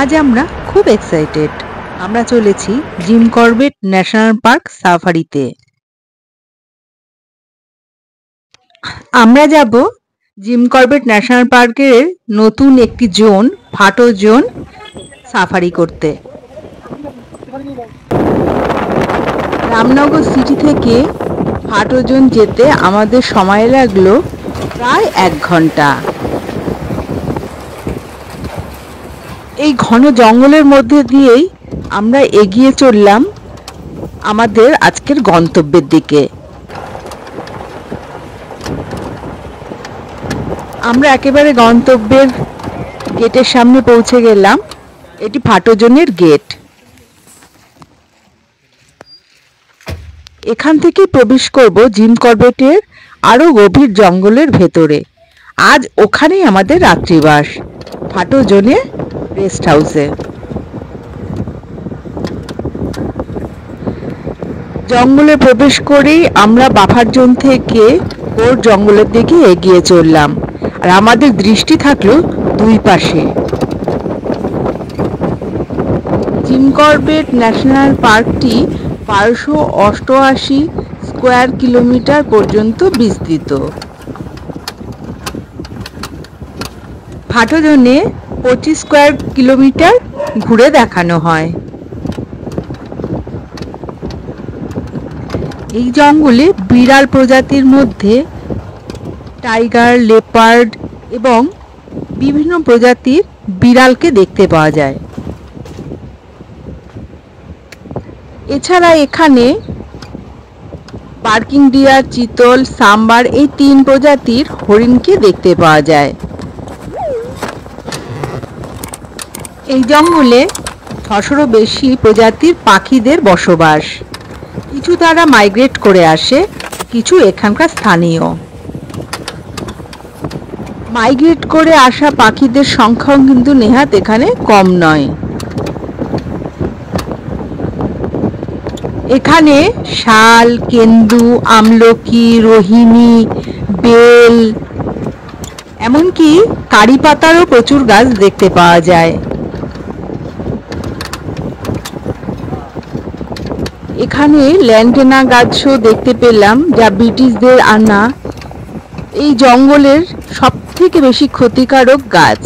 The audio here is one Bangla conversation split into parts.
আজ আমরা খুব এক্সাইটেড। আমরা চলেছি জিম করবেট ন্যাশনাল পার্ক সাফারিতে। আমরা যাব জিম করবেট ন্যাশনাল পার্কের নতুন একটি জোন, ফাটো জোন সাফারি করতে। রামনগর সিটি থেকে ফাটো জোন যেতে আমাদের সময় লাগলো প্রায় 1 ঘন্টা। এই ঘন জঙ্গলের মধ্যে দিয়েই আমরা এগিয়ে চললাম আমাদের আজকের গন্তব্যের দিকে। আমরা একেবারে গন্তব্যের গেটের সামনে পৌঁছে গেলাম। এটি ফাটো জোনের গেট। এখান থেকে প্রবেশ করব জিম করবেটের আরো গভীর জঙ্গলের ভেতরে। আজ ওখানেই আমাদের রাত্রিবাস, ফাটো জোনে রেস্ট হাউসে। জঙ্গলে প্রবেশ করেই আমরা বাফার জোন থেকে ওর জঙ্গলের দিকে এগিয়ে চললাম, আর আমাদের দৃষ্টি থাকলো দুই পাশে। জিম করবেট ন্যাশনাল পার্কটি 1288 স্কোয়ার কিলোমিটার পর্যন্ত বিস্তৃত। ফাটো জোনে 25 স্কোয়ার কিলোমিটার ঘুরে দেখানো হয়। এই জঙ্গলে বিড়াল প্রজাতির মধ্যে টাইগার, লেপার্ড এবং বিভিন্ন প্রজাতির বিড়ালকে দেখতে পাওয়া যায়। এছাড়া এখানে বার্কিং ডিয়ার, চিতল, সাম্বার এই 3 প্রজাতির হরিণকে দেখতে পাওয়া যায়। এই জঙ্গলে 600-ও বেশি প্রজাতির পাখিদের বসবাস। কিছু তারা মাইগ্রেট করে আসে, কিছু এখানকার স্থানীয়। মাইগ্রেট করে আসা পাখিদের সংখ্যাও কিন্তু নেহাত এখানে কম নয়। এখানে শাল, কেন্দু, আমলকি, রোহিণী, বেল, এমনকি কারি পাতারও প্রচুর গাছ দেখতে পাওয়া যায়। এখানে ল্যান্টেনা গাছও দেখতে পেলাম, যা ব্রিটিশদের আনা এই জঙ্গলের সবথেকে বেশি ক্ষতিকারক গাছ।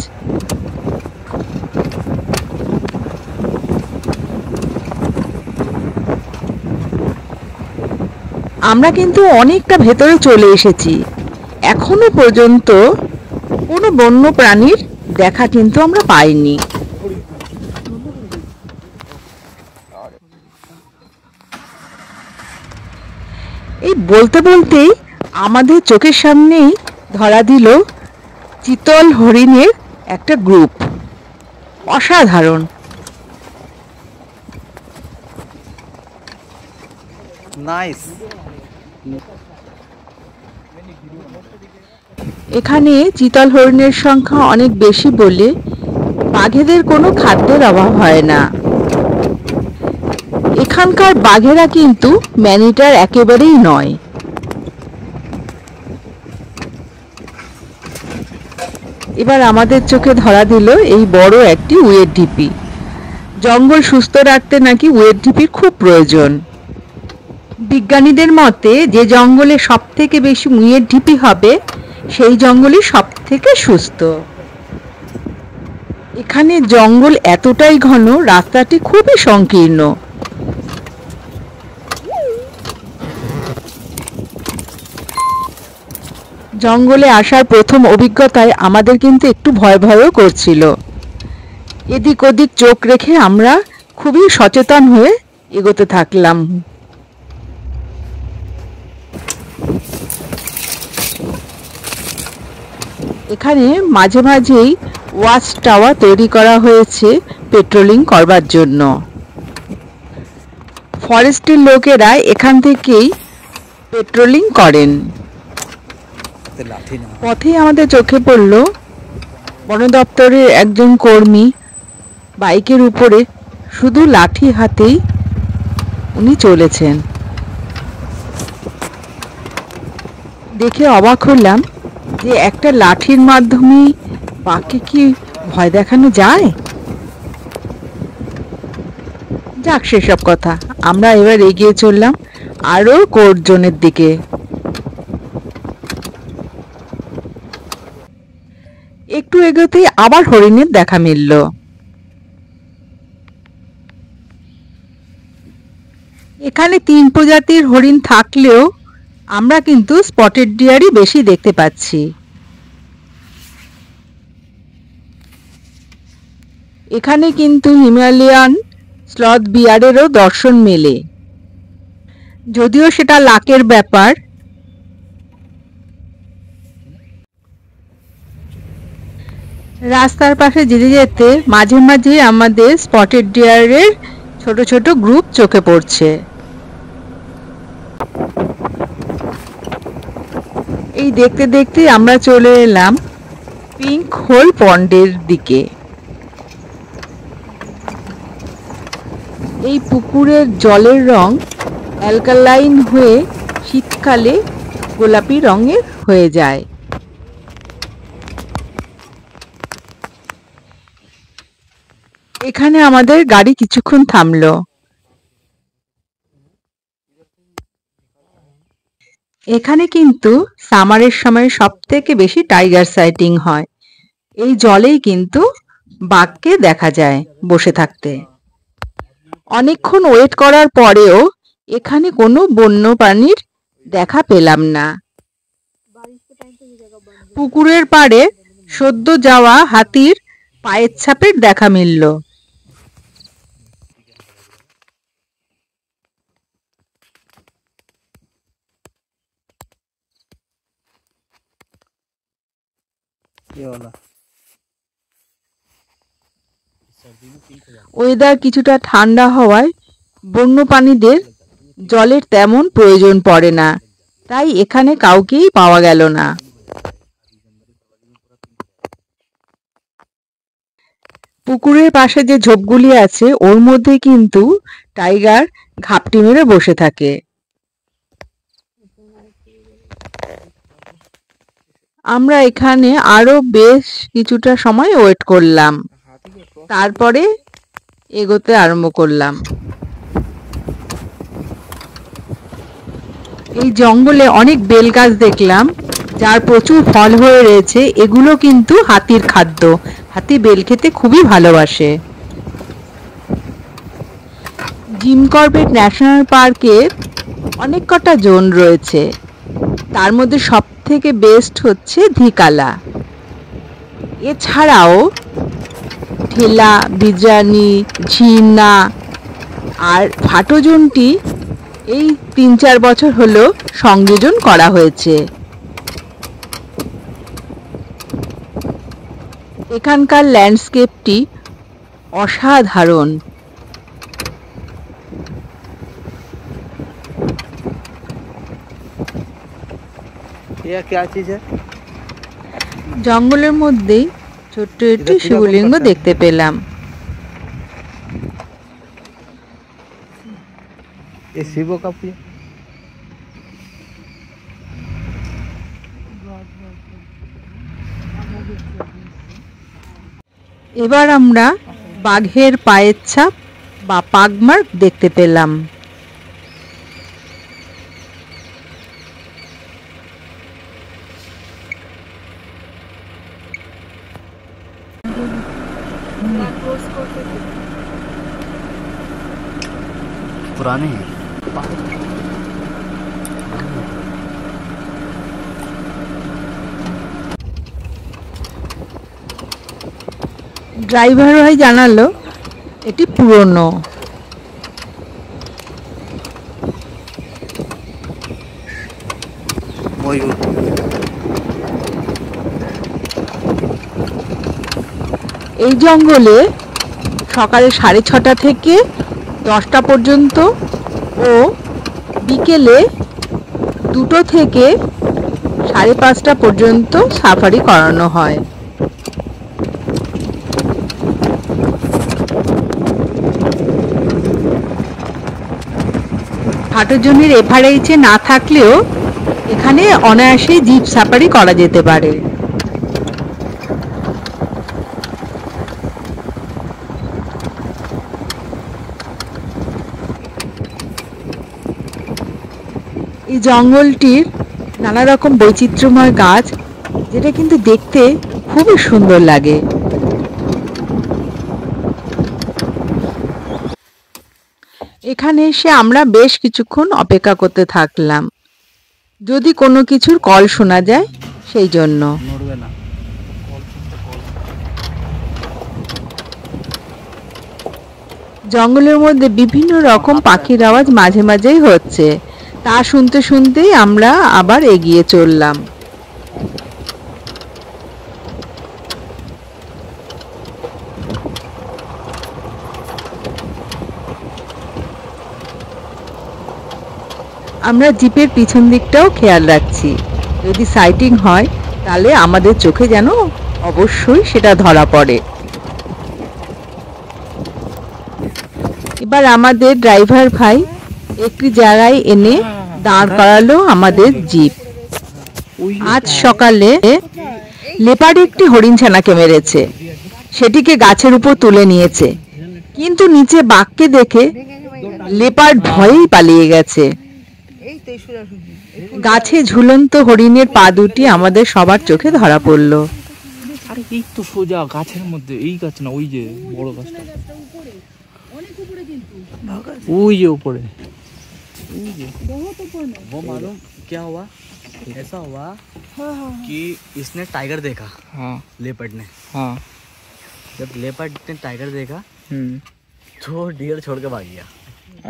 আমরা কিন্তু অনেকটা ভেতরে চলে এসেছি। এখনো পর্যন্ত কোনো বন্য প্রাণীর দেখা কিন্তু আমরা পাইনি। এই বলতে বলতেই আমাদের চোখের সামনেই ধরা দিল চিতল হরিণের একটা গ্রুপ। অসাধারণ। নাইস। এখানে চিতল হরিণের সংখ্যা অনেক বেশি বলে বাঘেদের কোনো খাদ্যের অভাব হয় না। এখানকার বাঘেরা কিন্তু ম্যানিটার একেবারেই নয়। এবার আমাদের চোখে ধরা দিল এই বড় একটি উয়ের ঢিপি। জঙ্গল সুস্থ রাখতে নাকি উয়ের ঢিপির খুব প্রয়োজন। বিজ্ঞানীদের মতে যে জঙ্গলে সব থেকে বেশি উয়ের ঢিপি হবে সেই জঙ্গলই সব থেকে সুস্থ। এখানে জঙ্গল এতটাই ঘন, রাস্তাটি খুবই সংকীর্ণ। জঙ্গলে আসার প্রথম অভিজ্ঞতায় আমাদের কিন্তু একটু ভয় ভয়ও করছিল। এদিক ওদিক চোখ রেখে আমরা খুবই সচেতন হয়ে এগোতে থাকলাম। এখানে মাঝে মাঝেই ওয়াচ টাওয়ার তৈরি করা হয়েছে পেট্রোলিং করবার জন্য। ফরেস্টের লোকেরা এখান থেকেই পেট্রোলিং করেন। পথে আমাদের চোখে পড়ল বন দপ্তরের একজন কর্মী বাইকের উপরে শুধু লাঠি হাতেই উনি চলেছেন। দেখে অবাক হলাম যে একটা লাঠির মাধ্যমে বাঘকে কি ভয় দেখানো যায়। যাক সেসব কথা, আমরা এবার এগিয়ে চললাম আরো কোর্ট জোনের দিকে। একটু এগোতেই আবার হরিণের দেখা মিলল। এখানে 3 প্রজাতির হরিণ থাকলেও আমরা কিন্তু স্পটেড ডিয়ারই বেশি দেখতে পাচ্ছি। এখানে কিন্তু হিমালয়ান স্লথ বিয়ারেরও দর্শন মেলে, যদিও সেটা লাকের ব্যাপার। রাস্তার পাশে যেতে যেতে মাঝে মাঝে আমাদের স্পটেড ডিয়ারের ছোট ছোট গ্রুপ চোখে পড়ছে। এই দেখতে দেখতে আমরা চলে এলাম পিঙ্ক হোল পন্ডের দিকে। এই পুকুরের জলের রং অ্যালকালাইন হয়ে শীতকালে গোলাপি রঙের হয়ে যায়। এখানে আমাদের গাড়ি কিছুক্ষণ থামলো। এখানে কিন্তু সামারের সময় সবথেকে বেশি টাইগার সাইটিং হয়। এই জলেই কিন্তু বাঘকে দেখা যায় বসে থাকতে। অনেকক্ষণ ওয়েট করার পরেও এখানে কোনো বন্য প্রাণীর দেখা পেলাম না। পুকুরের পাড়ে সদ্য যাওয়া হাতির পায়ের ছাপের দেখা মিলল। ওয়েদার কিছুটা ঠান্ডা হওয়ায় বন্যপ্রাণীদের জলের তেমন প্রয়োজন পড়ে না, তাই এখানে কাউকেই পাওয়া গেল না। পুকুরের পাশে যে ঝোপগুলি আছে ওর মধ্যে কিন্তু টাইগার ঘাপটি মেরে বসে থাকে। আমরা এখানে আরো বেশ কিছুটা সময় ওয়েট করলাম, তারপরে এগোতে আরম্ভ করলাম। এই জঙ্গলে অনেক বেল গাছ দেখলাম, যার প্রচুর ফল হয়ে রয়েছে। এগুলো কিন্তু হাতির খাদ্য, হাতি বেল খেতে খুবই ভালোবাসে। জিম করবেট ন্যাশনাল পার্কের অনেক কটা জোন রয়েছে, তার মধ্যে সব থেকে বেস্ট হচ্ছে ধিকালা। এছাড়াও ঠেলা, বিজানি, ঝিনা আর ফাটো জোনটি এই 3-4 বছর হলো সংযোজন করা হয়েছে। এখানকার ল্যান্ডস্কেপটি অসাধারণ। জঙ্গলের মধ্যেই ছোট্ট একটি শিবলিঙ্গ দেখতে পেলাম। এবার আমরা বাঘের পায়ের ছাপ বা পাগমার্ক দেখতে পেলাম। पुराने हैं। ড্রাইভার ভাই জানালো এটি পুরনো। এই জঙ্গলে সকালে 6:30 থেকে 10টা পর্যন্ত ও বিকেলে 2টো থেকে 5:30টা পর্যন্ত সাফারি করানো হয়। হাঁটুজনির এভারেজে না থাকলেও এখানে অনায়াসে জিপ সাফারি করা যেতে পারে। এই জঙ্গলটির নানা রকম বৈচিত্র্যময় গাছ, যেটা কিন্তু দেখতে খুবই সুন্দর লাগে। এখানে এসে আমরা বেশ কিছুক্ষণ অপেক্ষা করতে থাকলাম, যদি কোনো কিছুর কল শোনা যায় সেই জন্য। জঙ্গলের মধ্যে বিভিন্ন রকম পাখির আওয়াজ মাঝে মাঝেই হচ্ছে, তা শুনতে শুনতেই আমরা আবার এগিয়ে চললাম। আমরা জিপের পিছন দিকটাও খেয়াল রাখছি, যদি সাইটিং হয় তাহলে আমাদের চোখে যেন অবশ্যই সেটা ধরা পড়ে। এবার আমাদের ড্রাইভার ভাই একটি জায়গায় এনে দাঁড় করালো আমাদের জিপ। আজ সকালে লেপার্ড একটি হরিণছানাকে মেরেছে, সেটিকে গাছের উপর তুলে নিয়েছে, কিন্তু নিচে বাঘকে দেখে লেপার্ড ভয়েই পালিয়ে গেছে। গাছে ঝুলন্ত হরিণের পা দুটি আমাদের সবার চোখে ধরা পড়ল। আরে এই তো সোজা গাছের মধ্যে, এই গাছ না, ওই যে বড় গাছটা, ওই যে উপরে। वो मालूम क्या हुआ? ऐसा हुआ कि इसने टाइगर देखा, हाँ लेपर्ड ने। हाँ। जब लेपर्ड ने टाइगर देखा तो डियर छोड़ के भाग गया।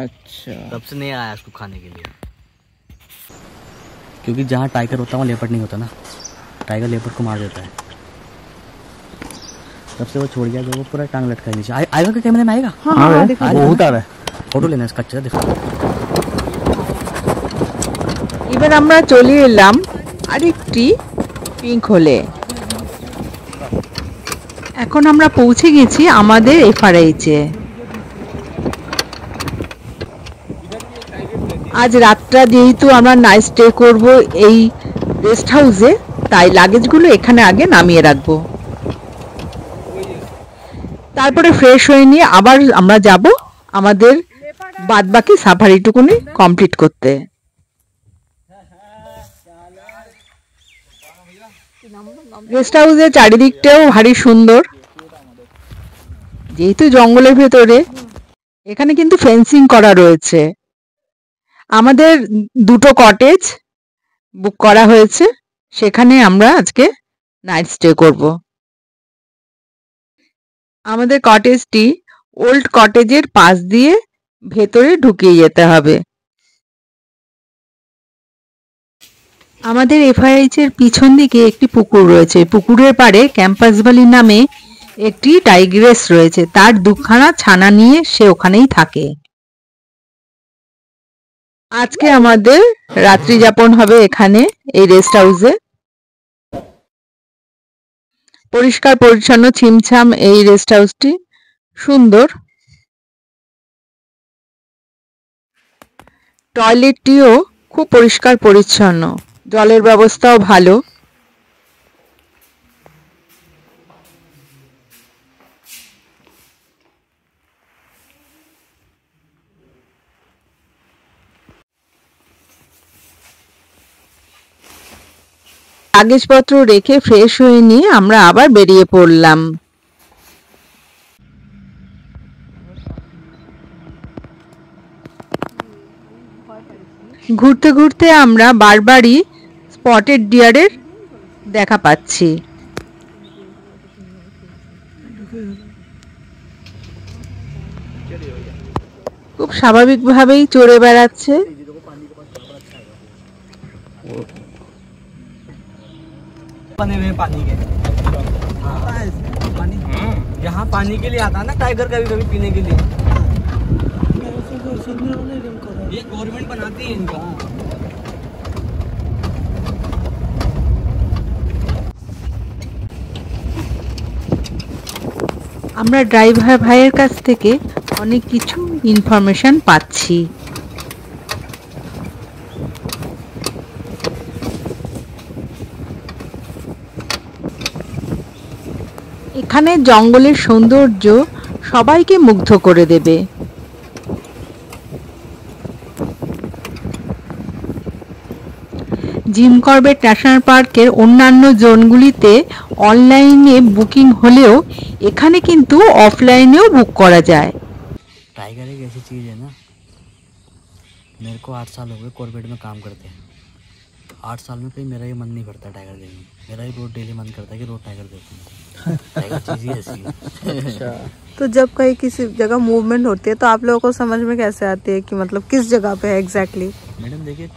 अच्छा। तब से नहीं आया उसको खाने के लिए, क्योंकि जहाँ टाइगर होता है वहाँ लेपर्ड नहीं होता ना, टाइगर लेपर्ड को मार देता है। तब से वो छोड़ गया, जो वो पूरा टांग लटका नीचे। आएगा क्या कैमरे में? आएगा? हाँ, बहुत आ रहा है। फोटो लेना इसका, अच्छा देखो। এবার আমরা চলে এলাম আরেকটি পিঙ্ক হোলে। এখন আমরা পৌঁছে গেছি আমাদের এফআরএইচে। আজ রাতটা যেহেতু আমরা নাইট স্টে করব এই রেস্ট হাউসে, তাই লাগেজগুলো এখানে আগে নামিয়ে রাখবো, তারপরে ফ্রেশ হয়ে নিয়ে আবার আমরা যাব আমাদের বাদবাকি সাফারিটুকুনি কমপ্লিট করতে। গেস্ট হাউসের চারিদিকটাও ভারী সুন্দর, যেহেতু জঙ্গলের ভেতরে, এখানে কিন্তু ফেন্সিং করা রয়েছে। আমাদের দুটো কটেজ বুক করা হয়েছে, সেখানে আমরা আজকে নাইট স্টে করব। আমাদের কটেজটি ওল্ড কটেজের পাশ দিয়ে ভেতরে ঢুকিয়ে যেতে হবে। আমাদের এফআইএইচ এর পিছন দিকে একটি পুকুর রয়েছে, পুকুরের পাড়ে ক্যাম্পাস ভ্যালি নামে একটি টাইগ্রেস রয়েছে, তার দুখানা ছানা নিয়ে সে ওখানেই থাকে। আজকে আমাদের রাত্রি যাপন হবে এখানে এই রেস্ট হাউসে। পরিষ্কার পরিচ্ছন্ন ছিমছাম এই রেস্ট হাউসটি, সুন্দর। টয়লেটটিও খুব পরিষ্কার পরিচ্ছন্ন, জলের ব্যবস্থাও ভালো। কাগজপত্র রেখে ফ্রেশ হয়ে নিয়ে আমরা আবার বেরিয়ে পড়লাম। ঘুরতে ঘুরতে আমরা বারবারই স্পটেড ডিয়ারের দেখা পাচ্ছি। খুব স্বাভাবিকভাবেই চড়ে বেড়াচ্ছে। बने हुए पानी के, पानी यहाँ पानी के लिए आता है ना टाइगर, कभी कभी पीने के लिए। ये गवर्नमेंट बनाती है इनका। আমরা ড্রাইভার ভাইয়ের কাছ থেকে অনেক কিছু ইনফরমেশন পাচ্ছি। এখানে জঙ্গলের সৌন্দর্য সবাইকে মুগ্ধ করে দেবে। জিম করবেট ন্যাশনাল পার্কের অন্যান্য জোনগুলিতে অনলাইনে বুকিং হলেও এখানে কিন্তু অফলাইনেও বুক করা যায়। टाइगर एक ऐसी चीज़ है ना, मेरे को 8 साल हो गए कॉर्बेट में काम करते हैं। 8 साल में कहीं मेरा ये मन नहीं करता टाइगर देखने, मेरा ही रोज डेली मन करता है कि रोज टाइगर देखूं। टाइगर चीज़ ही ऐसी है। तो जब कहीं किसी जगह मूवमेंट होती है तो आप लोगों को समझ में कैसे आती है कि मतलब किस जगह पे है एग्जैक्टली? मैडम देखिए,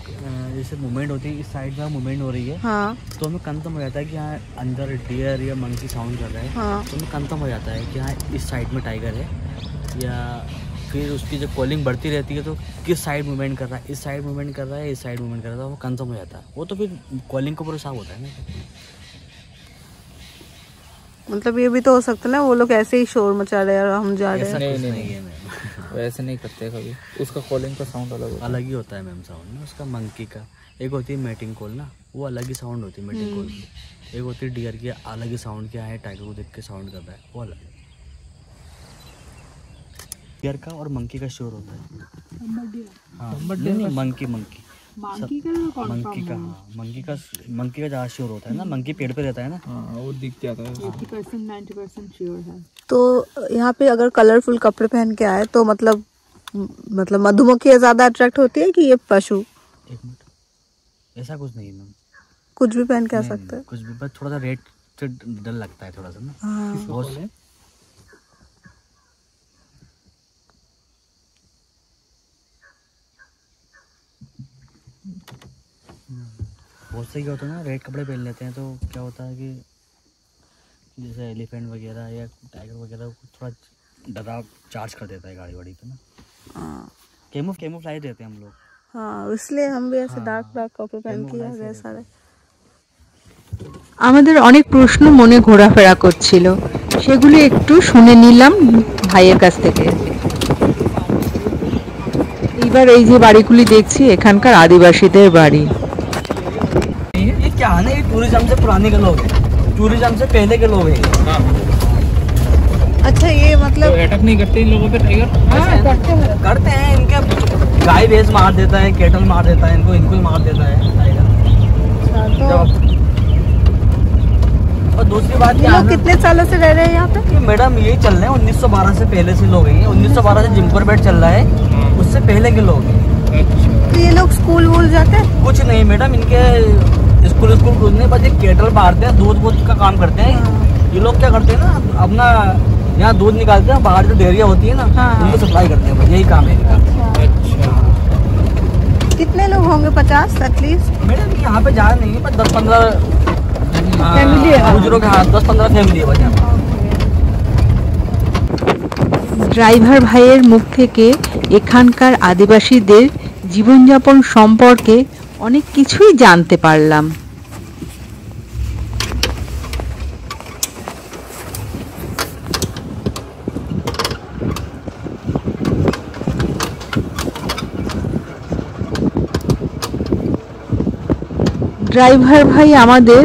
जैसे मूवमेंट होती है, इस साइड में मूवमेंट हो रही है, हाँ तो हमें कंफर्म हो जाता है कि यहाँ अंदर डियर या मंकी साउंड कर रहा है। हाँ तो हमें कंफर्म हो जाता है कि हाँ इस साइड में टाइगर है। या फिर उसकी जब कॉलिंग बढ़ती रहती है तो किस साइड मूवमेंट कर रहा है, इस साइड मूवमेंट कर रहा है, इस साइड मूवमेंट कर रहा है, वो कंफर्म हो जाता है। वो तो फिर कॉलिंग के ऊपर साफ होता है ना। मतलब ये भी तो हो सकता है ना वो लोग ऐसे ही शोर मचा रहे हैं और हम जा रहे ऐसा हैं। कुछ नहीं, नहीं है मैम, वैसे नहीं करते कभी, उसका कॉलिंग का साउंड अलग होता अलग ही होता है मैम साउंड ना उसका। मंकी का एक होती है मैटिंग कॉल ना, वो अलग ही साउंड होती है मैटिंग कॉल की। एक होती है डियर की, अलग ही साउंड, क्या है टाइगर को देख के साउंड कर रहा है, वो अलग। डियर का और मंकी का शोर होता है। हाँ नहीं, मंकी मंकी मंकी का, हाँ मंकी का ज़्यादा शोर होता है ना। मंकी पेड़ पे रहता है ना। है। हाँ वो दिख जाता है। 80% 90% श्योर है। तो यहाँ पे अगर कलरफुल कपड़े पहन के आए तो मतलब मधुमक्खी ज्यादा अट्रैक्ट होती है कि ये पशु? एक मिनट, ऐसा कुछ नहीं है मैम, कुछ भी पहन के आ नहीं, सकते हैं? कुछ भी, बस थोड़ा सा रेड से डर लगता है थोड़ा सा ना। हाँ बहुत बहुत सही क्या होता है ना, रेड कपड़े पहन लेते हैं तो क्या होता है कि जैसे एलिफेंट वगैरह या टाइगर वगैरह को थोड़ा डराव चार्ज कर देता है गाड़ी वाड़ी पे ना। हाँ कैमोफ्लाइज रहते हैं हम लोग। हाँ, इसलिए हम भी ऐसे हाँ, डार्क डार्क कपड़े पहन के आ कैमोफ्लाइज गए रहते सारे। আমাদের অনেক প্রশ্ন মনে ঘোরাফেরা করছিল, সেগুলো একটু শুনে নিলাম ভাইয়ের কাছ থেকে। এইবার এই যে বাড়িগুলি দেখছি এখানকার আদিবাসীদের বাড়ি। ये क्या है ना, ये टूरिज्म से पुराने के लोग हैं, टूरिज्म से पहले के लोग हैं। अच्छा ये मतलब तो अटैक नहीं करते इन लोगों पे टाइगर? करते हैं, इनके गाय भैंस मार देता है, कैटल मार देता है, इनको ही मार देता है टाइगर। तो और दूसरी बात ये क्या है लोग ना, कितने सालों से रह रहे हैं यहाँ पे? ये मैडम यही चल रहे हैं 1912 से पहले से लोग हैं। 1912 से जिम कॉर्बेट चल रहा है, उससे पहले के लोग हैं। तो ये लोग स्कूल वूल जाते हैं? कुछ नहीं मैडम, इनके स्कूल कुछ नहीं, बस ये कैटल पालते हैं, दूध का काम करते हैं। ये लोग क्या करते हैं ना, अपना यहाँ दूध निकालते हैं, बाहर जो डेयरिया होती है ना, हाँ। उनको सप्लाई करते हैं, बस यही काम है इनका। कितने लोग होंगे? 50 एटलीस्ट? मैडम यहाँ पे ज़्यादा नहीं है, बस 10-15 फैमिली है। बुजुर्ग, हाँ 10-15 फैमिली है बस यहाँ पे। ড্রাইভার ভাইয়ের মুখ থেকে এখানকার আদিবাসীদের জীবনযাপন সম্পর্কে অনেক কিছুই জানতে পারলাম। ড্রাইভার ভাই আমাদের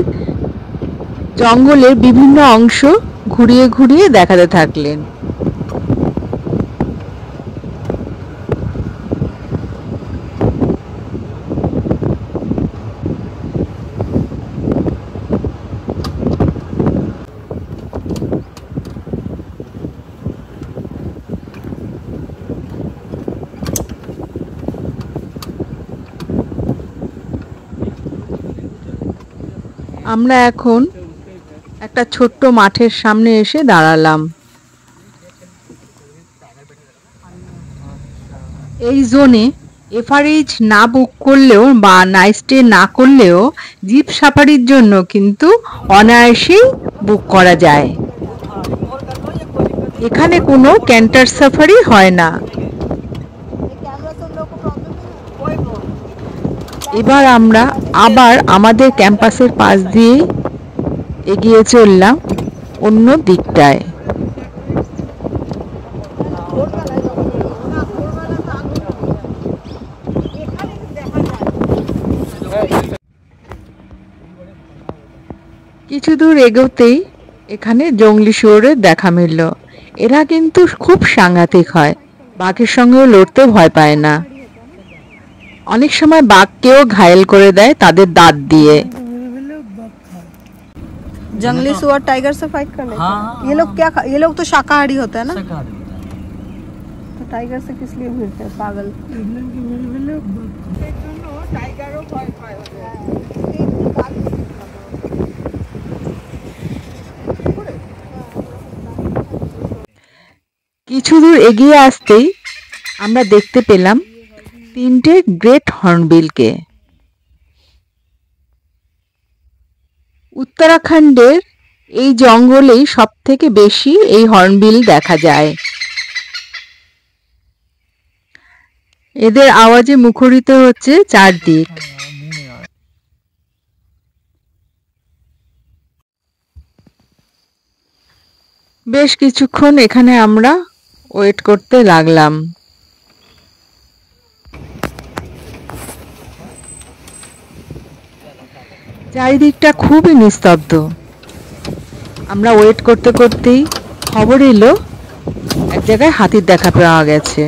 জঙ্গলের বিভিন্ন অংশ ঘুরিয়ে ঘুরিয়ে দেখাতে থাকলেন। আমরা এখন একটা ছোট্ট মাঠের সামনে এসে দাঁড়ালাম। এই জোনে এফআরএইচ না বুক করলেও বা নাইট স্টে না করলেও জিপ সাফারির জন্য কিন্তু অনায়াসেই বুক করা যায়। এখানে কোনো ক্যান্টার সাফারি হয় না। এবার আমরা আবার আমাদের ক্যাম্পাসের পাশ দিয়ে এগিয়ে চললাম অন্য দিকটায়। কিছু দূর এগোতেই এখানে জংলি শুয়োরের দেখা মিলল। এরা কিন্তু খুব সাংঘাতিক হয়, বাঘের সঙ্গেও লড়তে ভয় পায় না। অনেক সময় বাঘকেও ঘায়েল করে দেয় তাদের দাঁত দিয়ে। जंगली सुअर टाइगर से फाइट कर लेते हाँ, हैं। ये लोग क्या ये लोग तो शाकाहारी होते हैं ना, शाकाहारी होता है। तो टाइगर से किस लिए भिड़ते हैं पागल। কিছু দূর এগিয়ে আসতেই আমরা দেখতে পেলাম 3টে গ্রেট হর্নবিলকে। উত্তরাখণ্ডের এই জঙ্গলেই সবথেকে বেশি এই হর্নবিল দেখা যায়। এদের আওয়াজে মুখরিত হচ্ছে চারদিক। বেশ কিছুক্ষণ এখানে আমরা ওয়েট করতে লাগলাম। চারিদিকটা খুবই নিস্তব্ধ। আমরা ওয়েট করতে করতেই খবর এলো এক জায়গায় হাতির দেখা পাওয়া গেছে।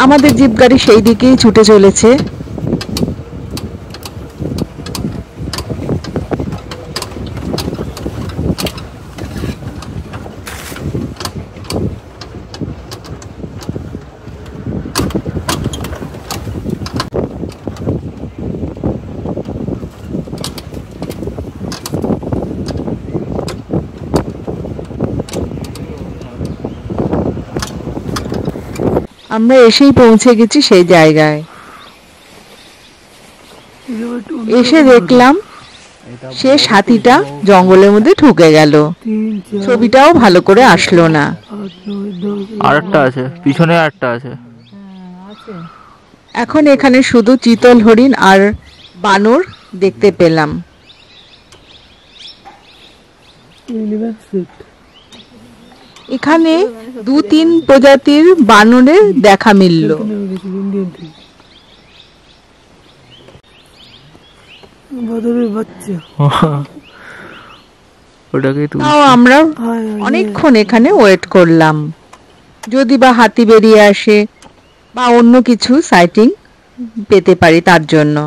আমাদের জিপ গাড়ি সেই দিকেই ছুটে চলেছে। আমরা এসেই পৌঁছে গেছি সেই জায়গায়। এসে দেখলাম শেষ হাতিটা জঙ্গলের মধ্যে ঢুকে গেল। ছবিটাও ভালো করে আসলো না। আরেকটা আছে, পিছনে আরেকটা আছে। এখন এখানে শুধু চিতল হরিণ আর বানর দেখতে পেলাম। এখানে 2-3 প্রজাতির বানরের দেখা মিলল। তাও আমরা অনেকক্ষণ এখানে ওয়েট করলাম, যদি বা হাতি বেরিয়ে আসে বা অন্য কিছু সাইটিং পেতে পারি তার জন্য।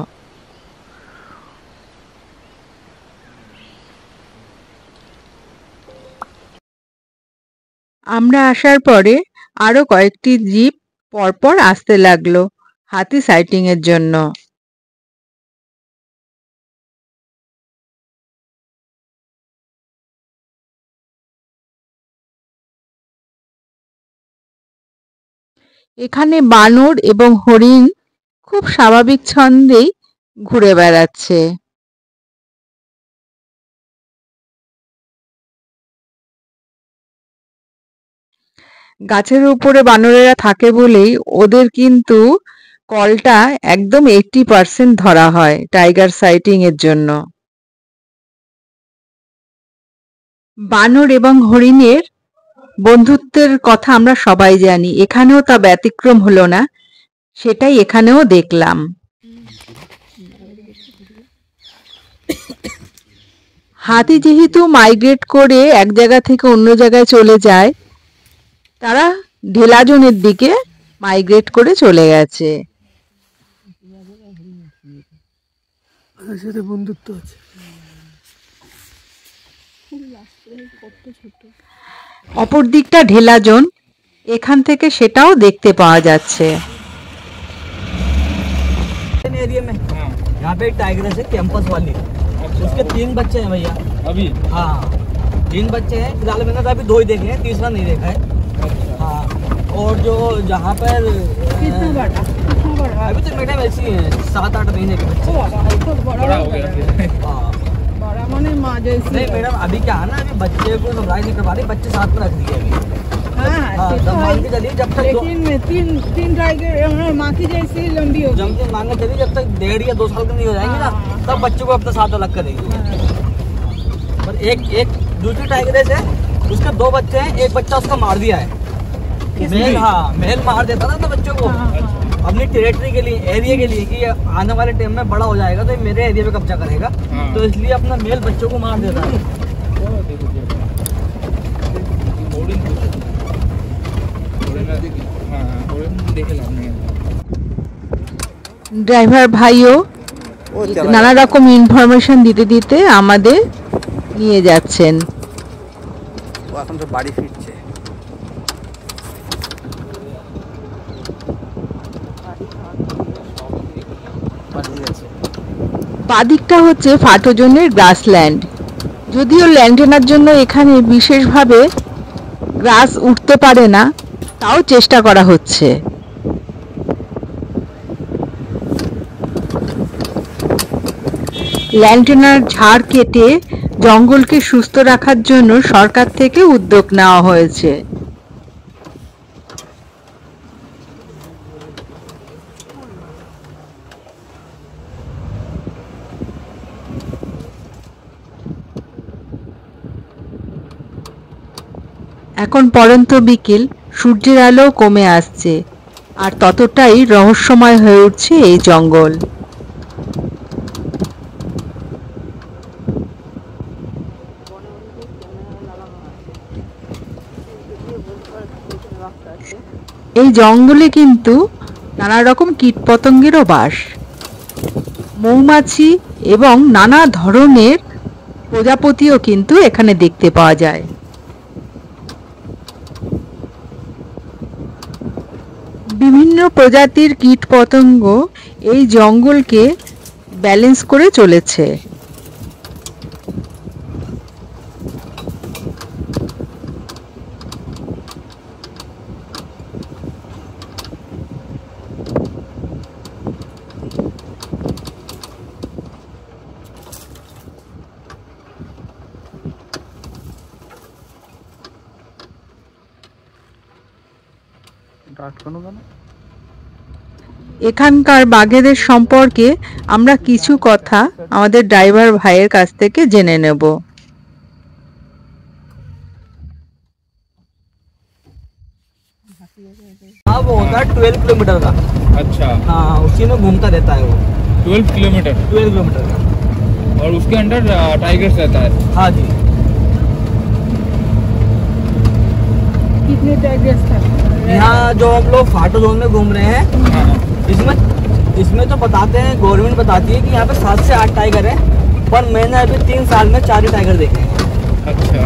আমরা আসার পরে আরো কয়েকটি জিপ পরপর আসতে লাগলো হাতি সাইটিং এর জন্য। এখানে বানর এবং হরিণ খুব স্বাভাবিক ছন্দেই ঘুরে বেড়াচ্ছে। গাছের উপরে বানরেরা থাকে বলেই ওদের কিন্তু কলটা একদম 80% ধরা হয় টাইগার সাইটিং এর জন্য। বানর এবং হরিণের বন্ধুত্বের কথা আমরা সবাই জানি, এখানেও তা ব্যতিক্রম হলো না, সেটাই এখানেও দেখলাম। হাতি যেহেতু মাইগ্রেট করে এক জায়গা থেকে অন্য জায়গায় চলে যায়, তারা ঢেলাজনের দিকে মাইগ্রেট করে চলে গেছে। অপর দিকটা ঢেলাজন, এখান থেকে সেটাও দেখতে পাওয়া যাচ্ছে। एरिया में यहाँ पे टाइगर है कैंपस वाली, उसके 3 बच्चे हैं भैया अभी। हाँ 3 बच्चे हैं फिलहाल, मैंने तो अभी 2 ही देखे हैं, तीसरा नहीं देखा है। हाँ और जो जहाँ पर अभी तो मैडम ऐसी है 7-8 महीने के बच्चे। बड़ा हो गया। हाँ बड़ा माने माँ जैसी। नहीं मैडम अभी क्या है ना, अभी बच्चे को सरप्राइज नहीं करवा रही, बच्चे साथ में रख दिए अभी। हाँ जब मान के चलिए जब तक लेकिन 3 टाइगर माँ की जैसी लंबी होगी। जब मान के चलिए जब तक 1.5 या 2 साल के नहीं हो जाएंगे ना, तब बच्चों को अपने साथ अलग करेंगे। पर एक दूसरी टाइगरेस है, उसके 2 बच्चे हैं, एक बच्चा उसका मार दिया है। मेल, हाँ मेल मार देता था तो बच्चों को। अपनी टेरिटरी के लिए, एरिया के लिए, कि आने वाले टाइम में बड़ा हो जाएगा तो ये मेरे एरिया पे कब्जा करेगा। हाँ। तो इसलिए अपना मेल बच्चों को मार देता है। ড্রাইভার ভাইও নানা রকম ইনফরমেশন দিতে দিতে আমাদের নিয়ে যাচ্ছেন। এখন তো বাড়ি ফিরছে। বাদিকটা হচ্ছে ফাটোজনের গ্রাসল্যান্ড। যদিও ল্যান্ডেনার জন্য এখানে বিশেষভাবে গ্রাস উঠতে পারে না, তাও চেষ্টা করা হচ্ছে। ল্যান্ডেনার ঝাড় কেটে জঙ্গলকে সুস্থ রাখার জন্য সরকার থেকে উদ্যোগ নেওয়া হয়েছে। এখন পরন্ত বিকেল, সূর্যের আলো কমে আসছে, আর ততটাই রহস্যময় হয়ে উঠছে এই জঙ্গল। এই জঙ্গলে কিন্তু নানা রকম কীটপতঙ্গেরও বাস। মৌমাছি এবং নানা ধরনের প্রজাপতিও কিন্তু এখানে দেখতে পাওয়া যায়। বিভিন্ন প্রজাতির কীটপতঙ্গ এই জঙ্গলকে ব্যালেন্স করে চলেছে। এখানকার বাঘেদের সম্পর্কে আমরা কিছু কথা আমাদের ড্রাইভার ভাইয়ের কাছ থেকে জেনে নেব। हाँ, वो होता है 12 किलोमीटर का। अच्छा, हाँ, उसी में घूमता रहता है वो। 12 किलोमीटर 12 किलोमीटर का। और उसके अंदर टाइगर्स रहता है। हाँ जी। कितने टाइगर्स था? यहाँ जो हम लोग फाटो जोन में घूम रहे हैं, हाँ, इसमें तो बताते हैं, गवर्नमेंट बताती है कि यहाँ पे 7 से 8 टाइगर है, पर मैंने अभी 3 साल में 4 ही टाइगर देखे हैं। अच्छा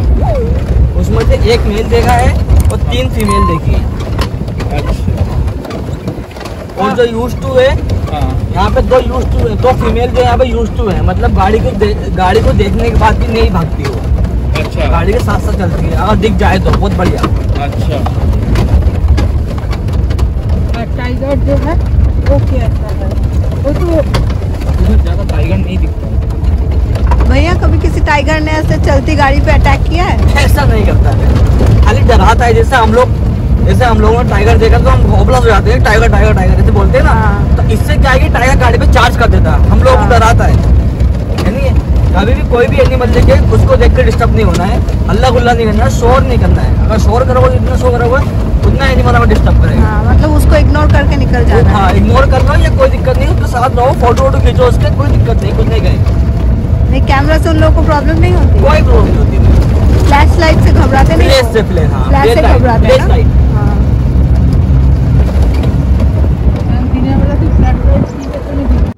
उसमें से 1 मेल देखा है और 3 फीमेल देखी है। अच्छा, और जो यूज टू है, हाँ, यहाँ पे 2 यूज टू है, 2 फीमेल जो यहाँ पे यूज टू है, मतलब गाड़ी को देखने के बाद भी नहीं भागती वो, अच्छा, गाड़ी के साथ साथ चलती है, अगर दिख जाए तो बहुत बढ़िया। अच्छा, और टाइगर जो है वो कैसा है? वो तो इधर ज्यादा टाइगर नहीं दिखता। भैया कभी किसी टाइगर ने ऐसे चलती गाड़ी पे अटैक किया है? ऐसा नहीं करता है, खाली डराता है। जैसे हम लोगों ने टाइगर देखा तो हम घोबला हो जाते हैं, टाइगर टाइगर टाइगर ऐसे बोलते हैं ना। हाँ। तो इससे क्या है कि टाइगर गाड़ी पे चार्ज कर देता है, हम लोगों को हाँ। डराता है। यानी कभी भी कोई भी एनिमल देखे उसको देख कर डिस्टर्ब नहीं होना है, हल्ला गुल्ला नहीं करना है, शोर नहीं करना है। अगर शोर करोगे, जितना शोर करोगे उतना एनिमल हमें डिस्टर्ब करेगा। हाँ, मतलब उसको इग्नोर करके निकल जाना है। हाँ, इग्नोर कर लो, ये कोई दिक्कत नहीं, उसके साथ रहो, फोटो वोटो खींचो उसके, कोई दिक्कत नहीं, कुछ नहीं कहेगा, नहीं, कैमरा से उन लोगों को प्रॉब्लम नहीं होती? कोई प्रॉब्लम नहीं होती। फ्लैश लाइट से घबराते नहीं? प्लेस से प्लेन, हाँ, फ्लैश से घबराते हैं ना? हाँ। दिन वाला तो फ्लैट लाइट्स नहीं है तो नहीं दिखता।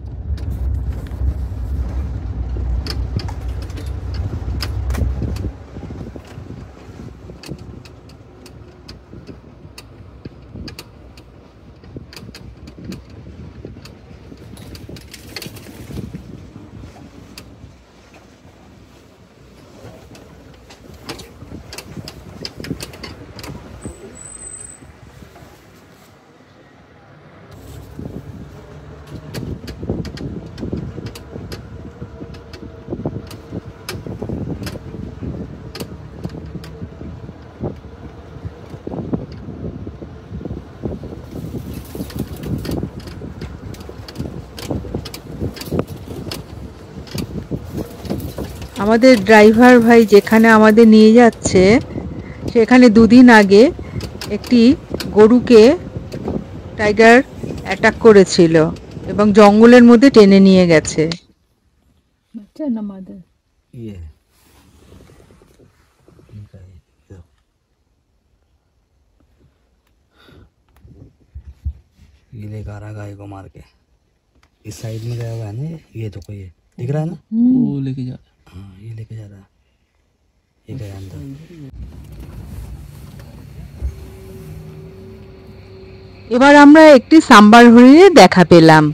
আমাদের ড্রাইভার ভাই যেখানে আমাদের নিয়ে যাচ্ছে সেখানে 2 দিন আগে একটি গরুকে টাইগার অ্যাটাক করেছিল এবং জঙ্গলের মধ্যে টেনে নিয়ে গেছে। बच्चा ना मदर ये है इनका ये, देखो। ये लेकर आ रहा गाय को मार के, इस साइड में गया हुआ है ना, ये देखो, ये दिख रहा है ना, वो लेके जा रहा है। हाँ ये लेके जा रहा है, ये गया अंदर। এবার আমরা একটি সাম্বার হরিণের দেখা পেলাম।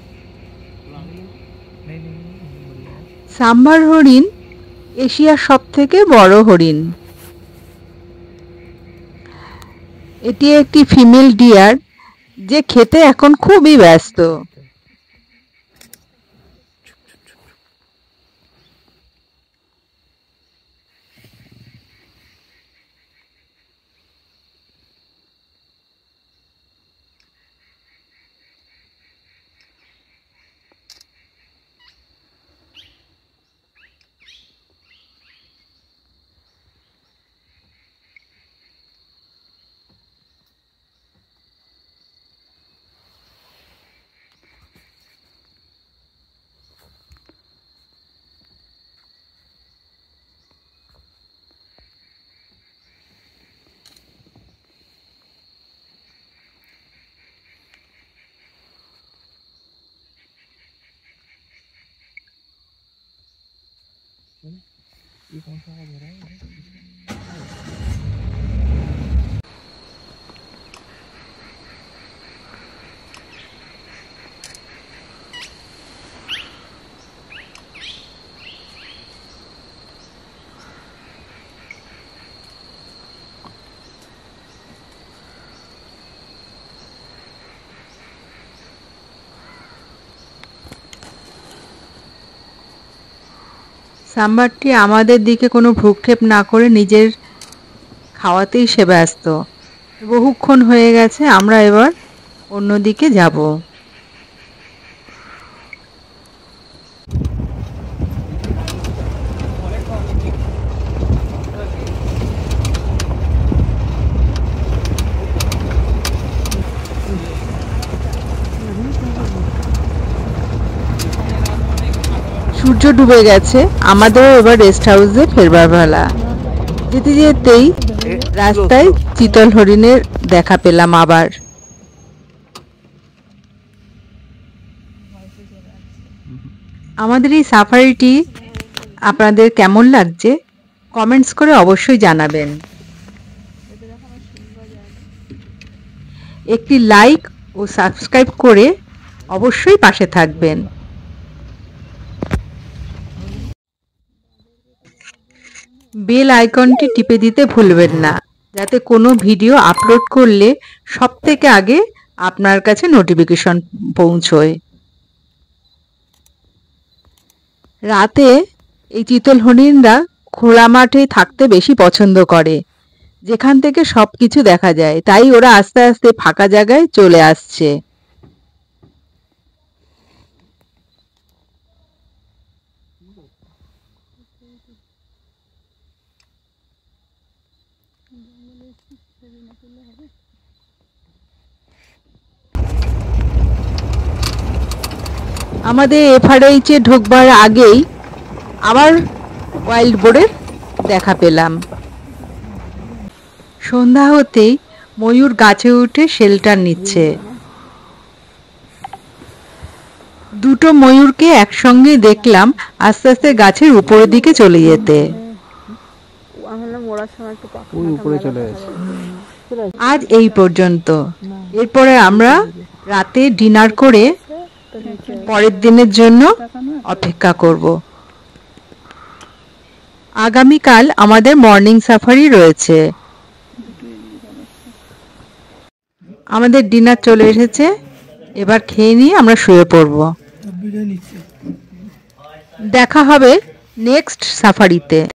সাম্বার হরিণ এশিয়ার সবথেকে বড় হরিণ। এটি একটি ফিমেল ডিয়ার যে খেতে এখন খুবই ব্যস্ত। সাম্বারটি আমাদের দিকে কোনো ভ্রুক্ষেপ না করে নিজের খাওয়াতেই সে ব্যস্ত। বহুক্ষণ হয়ে গেছে, আমরা এবার অন্যদিকে যাব। সূর্য ডুবে গেছে, আমাদেরও এবার রেস্ট হাউসে ফেরবার বেলা। যেতে যেতেই রাস্তায় চিতল হরিণের দেখা পেলাম আবার। আমাদের এই সাফারিটি আপনাদের কেমন লাগছে কমেন্টস করে অবশ্যই জানাবেন। একটি লাইক ও সাবস্ক্রাইব করে অবশ্যই পাশে থাকবেন। বেল আইকনটি টিপে দিতে ভুলবেন না, যাতে কোনো ভিডিও আপলোড করলে সবথেকে আগে আপনার কাছে নোটিফিকেশন পৌঁছয়। রাতে এই চিতল হরিণরা খোলা মাঠে থাকতে বেশি পছন্দ করে, যেখান থেকে সব কিছু দেখা যায়, তাই ওরা আস্তে আস্তে ফাঁকা জায়গায় চলে আসছে। আমাদের এফআরএইচে ঢুকবার আগেই আবার ওয়াইল্ড বোরের দেখা পেলাম। সন্ধ্যা হতেই ময়ূর গাছে উঠে শেল্টার নিচ্ছে। দুটো ময়ূরকে একসঙ্গে দেখলাম আস্তে আস্তে গাছের উপরের দিকে চলে যেতে। উপরে চলে গেছে। আজ এই পর্যন্ত। এরপরে আমরা রাতে ডিনার করে পরের দিনের জন্য অপেক্ষা করব। আগামীকাল আমাদের মর্নিং সাফারি রয়েছে। আমাদের ডিনার চলে এসেছে, এবার খেয়ে নিয়ে আমরা শুয়ে পড়ব। দেখা হবে নেক্সট সাফারিতে।